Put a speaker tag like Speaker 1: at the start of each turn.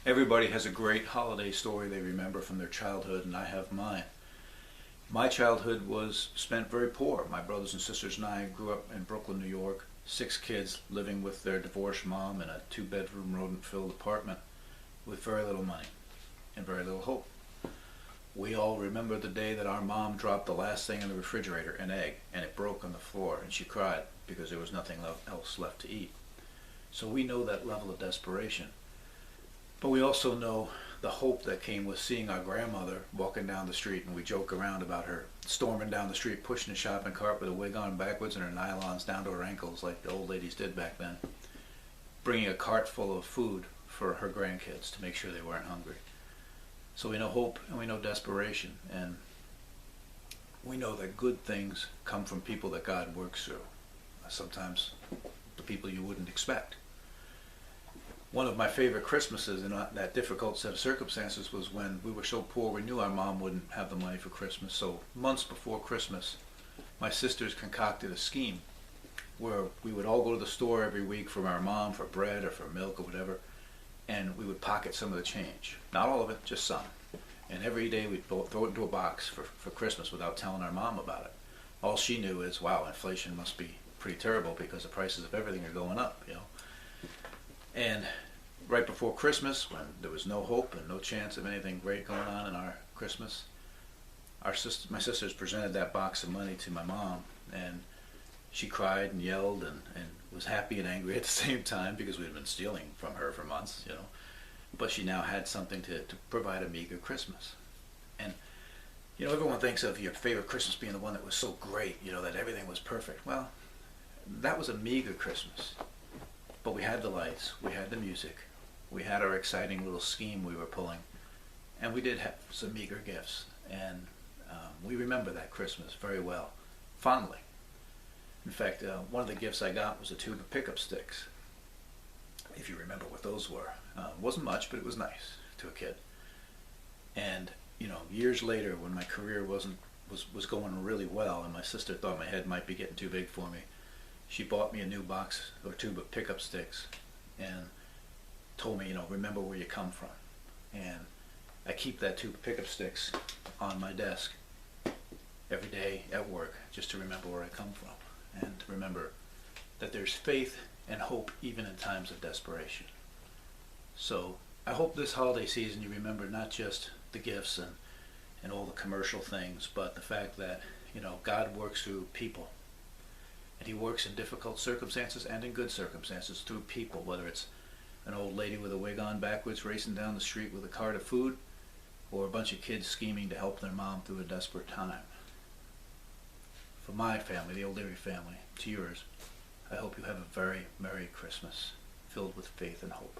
Speaker 1: Everybody has a great holiday story they remember from their childhood, and I have mine. My childhood was spent very poor. My brothers and sisters and I grew up in Brooklyn, New York, 6 kids living with their divorced mom in a 2-bedroom rodent-filled apartment with very little money and very little hope. We all remember the day that our mom dropped the last thing in the refrigerator, an egg, and it broke on the floor, and she cried because there was nothing else left to eat. So we know that level of desperation. But we also know the hope that came with seeing our grandmother walking down the street, and we joke around about her storming down the street, pushing a shopping cart with a wig on backwards and her nylons down to her ankles like the old ladies did back then, bringing a cart full of food for her grandkids to make sure they weren't hungry. So we know hope and we know desperation, and we know that good things come from people that God works through, sometimes the people you wouldn't expect. One of my favorite Christmases in that difficult set of circumstances was when we were so poor we knew our mom wouldn't have the money for Christmas. So months before Christmas, my sisters concocted a scheme where we would all go to the store every week for our mom for bread or for milk or whatever, and we would pocket some of the change. Not all of it, just some. And every day we'd throw it into a box for Christmas without telling our mom about it. All she knew is, wow, inflation must be pretty terrible because the prices of everything are going up, you know. And right before Christmas, when there was no hope and no chance of anything great going on in our Christmas, my sisters presented that box of money to my mom, and she cried and yelled and was happy and angry at the same time because we had been stealing from her for months, you know. But she now had something to provide a meager Christmas. And, you know, everyone thinks of your favorite Christmas being the one that was so great, you know, that everything was perfect. Well, that was a meager Christmas. But we had the lights, we had the music, we had our exciting little scheme we were pulling, and we did have some meager gifts. And we remember that Christmas very well, fondly. In fact, one of the gifts I got was a tube of pickup sticks, if you remember what those were. Wasn't much, but it was nice to a kid. And, you know, years later when my career was going really well and my sister thought my head might be getting too big for me, she bought me a new box or tube of pickup sticks and told me, you know, remember where you come from. And I keep that tube of pickup sticks on my desk every day at work just to remember where I come from and to remember that there's faith and hope even in times of desperation. So I hope this holiday season you remember not just the gifts and all the commercial things, but the fact that, you know, God works through people. And he works in difficult circumstances and in good circumstances through people, whether it's an old lady with a wig on backwards racing down the street with a cart of food, or a bunch of kids scheming to help their mom through a desperate time. For my family, the O'Leary family, to yours, I hope you have a very Merry Christmas, filled with faith and hope.